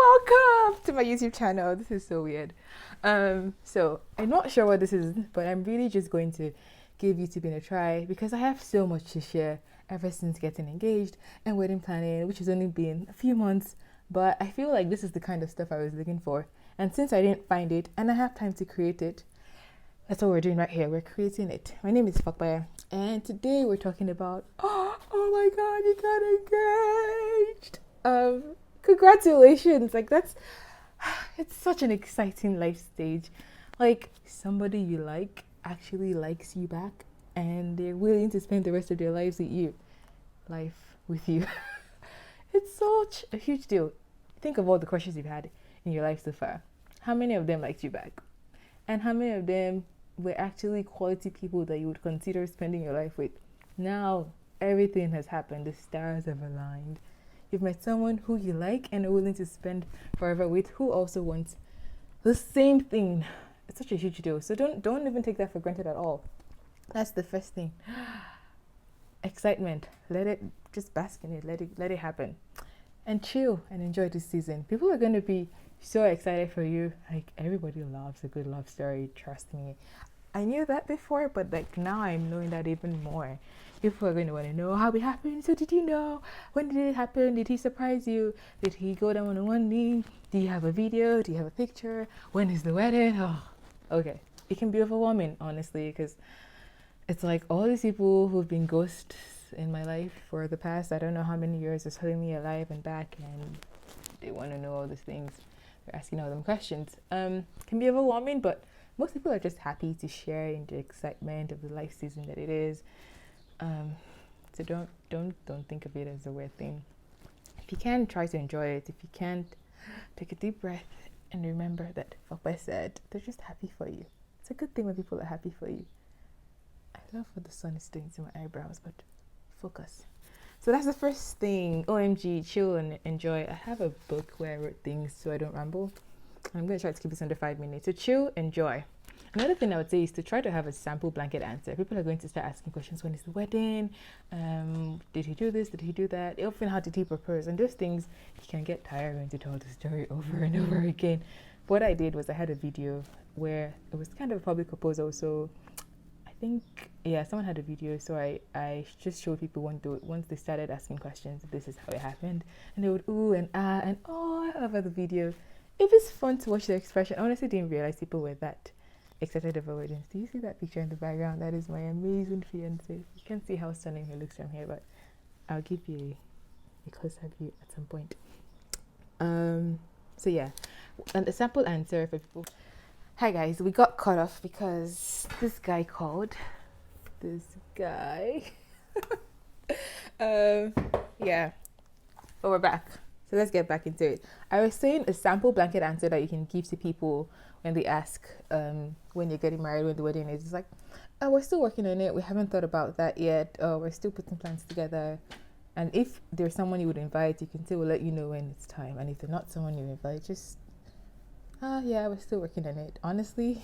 Welcome to my YouTube channel. This is so weird. So I'm not sure what this is, but I'm really just going to give YouTube a try because I have so much to share ever since getting engaged and wedding planning, which has only been a few months. But I feel like this is the kind of stuff I was looking for. And since I didn't find it and I have time to create it, that's what we're doing right here. We're creating it. My name is Fopsy, and today we're talking about oh my god, you got engaged. Congratulations. Like that's it's such an exciting life stage. Like somebody you like actually likes you back and they're willing to spend the rest of their lives with you. Life with you. It's such a huge deal. Think of all the crushes you've had in your life so far. How many of them liked you back? And how many of them were actually quality people that you would consider spending your life with? Now, everything has happened. The stars have aligned. You've met someone who you like and are willing to spend forever with, who also wants the same thing. It's such a huge deal. So don't even take that for granted at all. That's the first thing. Excitement. Let it just bask in it. Let it happen. And chill and enjoy this season. People are going to be so excited for you. Like everybody loves a good love story, trust me. I knew that before, but like now I'm knowing that even more. People are going to want to know how it happened. So did you know? When did it happen? Did he surprise you? Did he go down on one knee? Do you have a video? Do you have a picture? When is the wedding? Oh, okay. It can be overwhelming, honestly, because it's like all these people who've been ghosts in my life for the past, I don't know how many years, are telling me alive and back, and they want to know all these things. They're asking all them questions. Can be overwhelming, but most people are just happy to share in the excitement of the life season that it is. So don't think of it as a weird thing. If you can, try to enjoy it. If you can't, take a deep breath and remember that Papa said they're just happy for you. It's a good thing when people are happy for you. I love what the sun is doing to my eyebrows, but focus. So that's the first thing. OMG, chill and enjoy. I have a book where I wrote things so I don't ramble. I'm going to try to keep this under 5 minutes. So chill, enjoy. Another thing I would say is to try to have a sample blanket answer. People are going to start asking questions. When is the wedding? Did he do this? Did he do that? Often, how did he propose? And those things, you can get tired when to tell the story over and over again. What I did was I had a video where it was kind of a public proposal. So I think, yeah, someone had a video. So I just showed people once they started asking questions, this is how it happened. And they would ooh and ah and oh over the video. It was fun to watch the expression. I honestly didn't realize people were that excited over weddings. Do you see that picture in the background? That is my amazing fiance. You can't see how stunning he looks from here, but I'll give you a closer view at some point. So yeah, and a sample answer for people. Hi guys, we got cut off because this guy called. This guy. Yeah, but we're back. So let's get back into it. I was saying a sample blanket answer that you can give to people when they ask when you're getting married, when the wedding is. It's like, oh, we're still working on it. We haven't thought about that yet. Oh, we're still putting plans together. And if there's someone you would invite, you can say, we'll let you know when it's time. And if they're not someone you invite, just, yeah, we're still working on it. Honestly,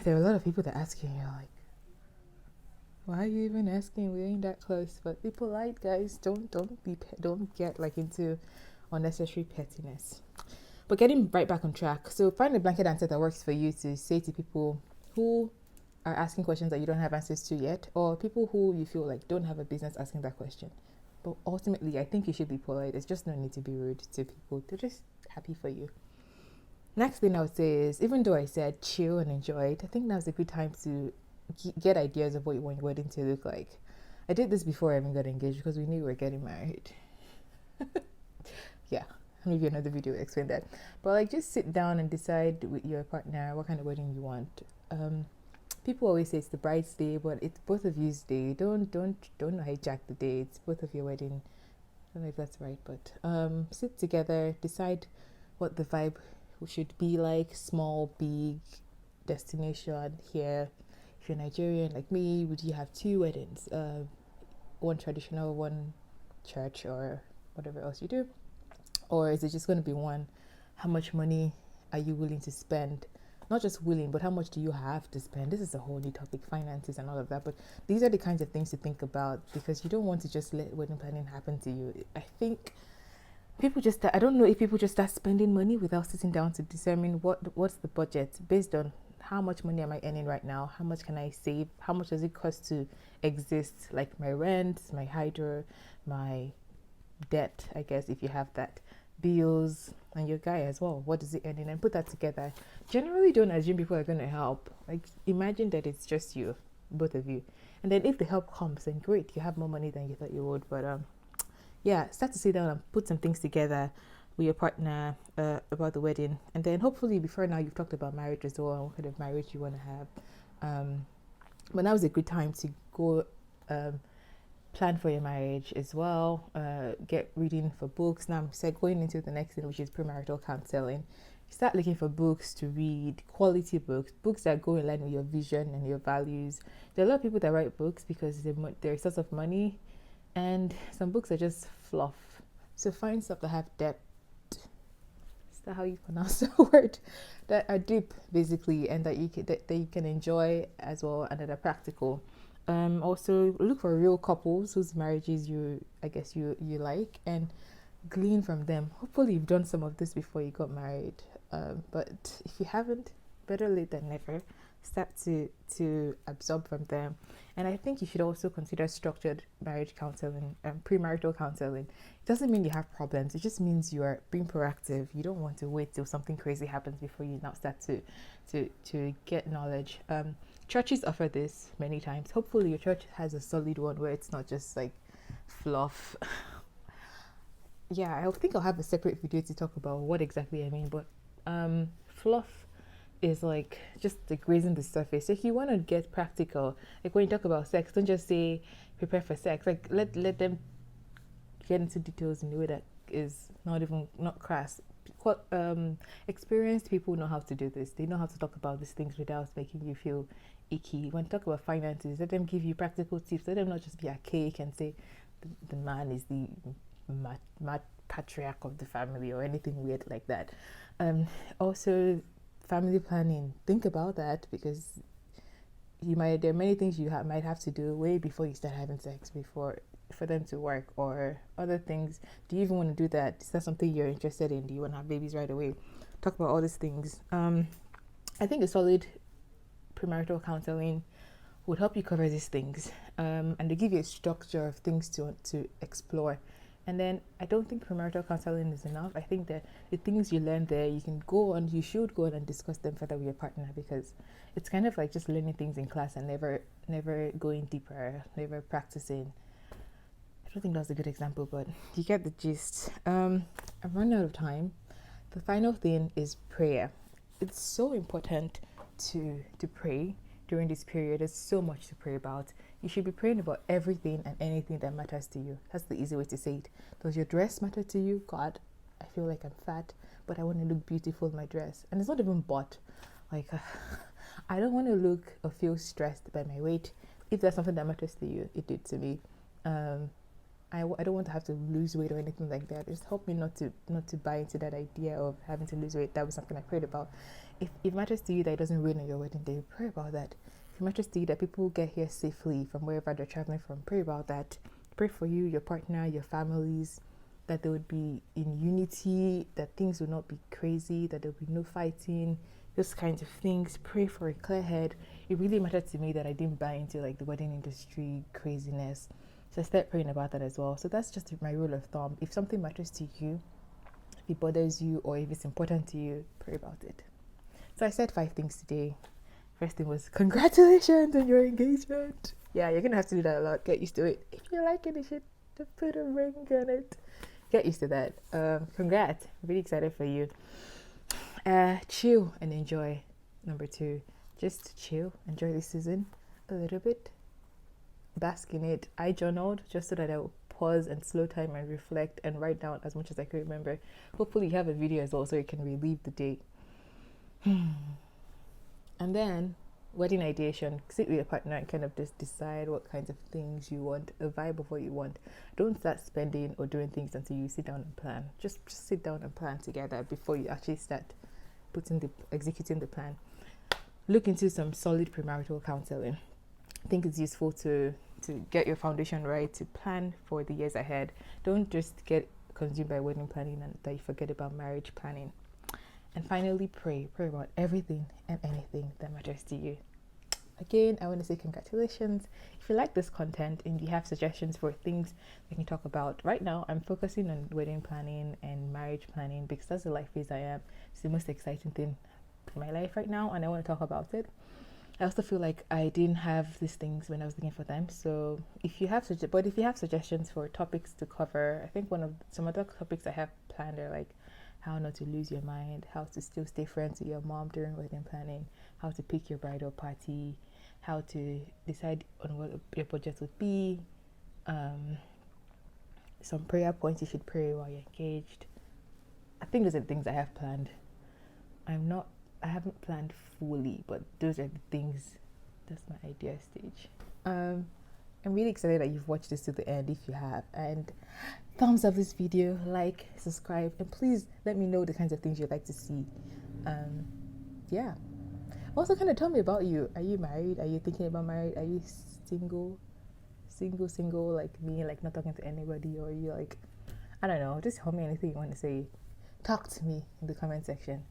there are a lot of people that ask you, and you're like, why are you even asking? We ain't that close. But be polite, guys. Don't get like into unnecessary pettiness. But getting right back on track. So find a blanket answer that works for you to say to people who are asking questions that you don't have answers to yet, or people who you feel like don't have a business asking that question. But ultimately, I think you should be polite. There's just no need to be rude to people. They're just happy for you. Next thing I would say is, even though I said chill and enjoy it, I think now's a good time to get ideas of what you want your wedding to look like. I did this before I even got engaged because we knew we were getting married. Yeah, maybe another video will explain that. But like, just sit down and decide with your partner what kind of wedding you want. People always say it's the bride's day, but it's both of you's day. Don't hijack the day. It's both of your wedding. I don't know if that's right, but sit together, decide what the vibe should be like. Small, big, destination here. If you're Nigerian like me, would you have 2 weddings? One traditional, one church, or whatever else you do? Or is it just going to be one? How much money are you willing to spend? Not just willing, but how much do you have to spend? This is a whole new topic, finances and all of that. But these are the kinds of things to think about, because you don't want to just let wedding planning happen to you. I think people just I don't know if people just start spending money without sitting down to determine what's the budget based on how much money am I earning right now, how much can I save, how much does it cost to exist, like my rent, my hydro, my debt, I guess, if you have that, bills, and your guy as well, what is it earning, and put that together. Generally don't assume people are going to help. Like, imagine that it's just you, both of you, and then if the help comes, then great, you have more money than you thought you would. But yeah, start to sit down and put some things together with your partner about the wedding, and then hopefully before now you've talked about marriage as well and what kind of marriage you want to have. But now is a good time to go plan for your marriage as well. Get reading for books. Now I'm going into the next thing, which is premarital counseling. Start looking for books to read, quality books that go in line with your vision and your values. There are a lot of people that write books because they're a source of money, and some books are just fluff. So find stuff that have depth. Is that how you pronounce the word? That are deep, basically, and that you can enjoy as well, and that are practical. Also look for real couples whose marriages you like, and glean from them. Hopefully you've done some of this before you got married, but if you haven't, better late than never. Start to absorb from them. And I think you should also consider structured marriage counseling, premarital counseling. It doesn't mean you have problems, it just means you are being proactive. You don't want to wait till something crazy happens before you now start to get knowledge. Churches offer this many times. Hopefully your church has a solid one where it's not just like fluff. Yeah, I think I'll have a separate video to talk about what exactly I mean, but fluff is like just like grazing the surface. So if you want to get practical, like when you talk about sex, don't just say prepare for sex. Like let them get into details in a way that is not crass. Experienced people know how to do this. They know how to talk about these things without making you feel icky. When you talk about finances, let them give you practical tips. Let them not just be archaic and say the man is the mad patriarch of the family or anything weird like that. Also, family planning. Think about that, because there are many things you might have to do way before you start having sex, before for them to work, or other things. Do you even want to do that? Is that something you're interested in? Do you want to have babies right away? Talk about all these things. I think a solid premarital counseling would help you cover these things, and they give you a structure of things to explore. And then I don't think premarital counseling is enough. I think that the things you learn there, you should go on and discuss them further with your partner, because it's kind of like just learning things in class and never going deeper, never practicing. I don't think that's a good example, but you get the gist. I'm running out of time. The final thing is prayer. It's so important to pray during this period. There's so much to pray about. You should be praying about everything and anything that matters to you. That's the easy way to say it. Does your dress matter to you? God, I feel like I'm fat, but I want to look beautiful in my dress. And it's not even bought. Like, I don't want to look or feel stressed by my weight. If that's something that matters to you, it did to me. I don't want to have to lose weight or anything like that. Just help me not to buy into that idea of having to lose weight. That was something I prayed about. If it matters to you that it doesn't rain on your wedding day, pray about that. If it matters to you that people get here safely from wherever they're traveling from, pray about that. Pray for you, your partner, your families, that they would be in unity, that things will not be crazy, that there will be no fighting, those kinds of things. Pray for a clear head. It really mattered to me that I didn't buy into like the wedding industry craziness. So I started praying about that as well. So that's just my rule of thumb. If something matters to you, if it bothers you, or if it's important to you, pray about it. So I said 5 things today. First thing was congratulations on your engagement. Yeah, you're gonna have to do that a lot. Get used to it. If you like it, you should put a ring on it. Get used to that. Congrats. I'm really excited for you. Chill and enjoy. Number 2, just chill. Enjoy this season a little bit. Bask in it. I journaled just so that I would pause and slow time and reflect and write down as much as I could remember. Hopefully you have a video as well so you can relive the day. And then wedding ideation. Sit with your partner and kind of just decide what kinds of things you want, a vibe of what you want. Don't start spending or doing things until you sit down and plan. Just sit down and plan together before you actually start executing the plan. Look into some solid premarital counseling. I think it's useful to get your foundation right, to plan for the years ahead. Don't just get consumed by wedding planning and that you forget about marriage planning. And finally, pray about everything and anything that matters to you. Again, I want to say congratulations. If you like this content and you have suggestions for things we can talk about, right now I'm focusing on wedding planning and marriage planning because that's the life phase I am. It's the most exciting thing in my life right now, and I want to talk about it. I also feel like I didn't have these things when I was looking for them. So if you have suggestions for topics to cover, I think some other topics I have planned are like how not to lose your mind, how to still stay friends with your mom during wedding planning, how to pick your bridal party, how to decide on what your budget would be, some prayer points you should pray while you're engaged. I think those are the things I have planned. I haven't planned fully, but those are the things. That's my idea stage. I'm really excited that you've watched this to the end if you have, and thumbs up this video, like, subscribe, and please let me know the kinds of things you'd like to see. Yeah. Also, kind of tell me about you. Are you married? Are you thinking about marriage? Are you single like me, like not talking to anybody? Or are you like, I don't know, just tell me anything you want to say. Talk to me in the comment section.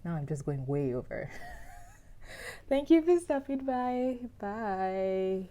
Now I'm just going way over. Thank you for stopping by. Bye.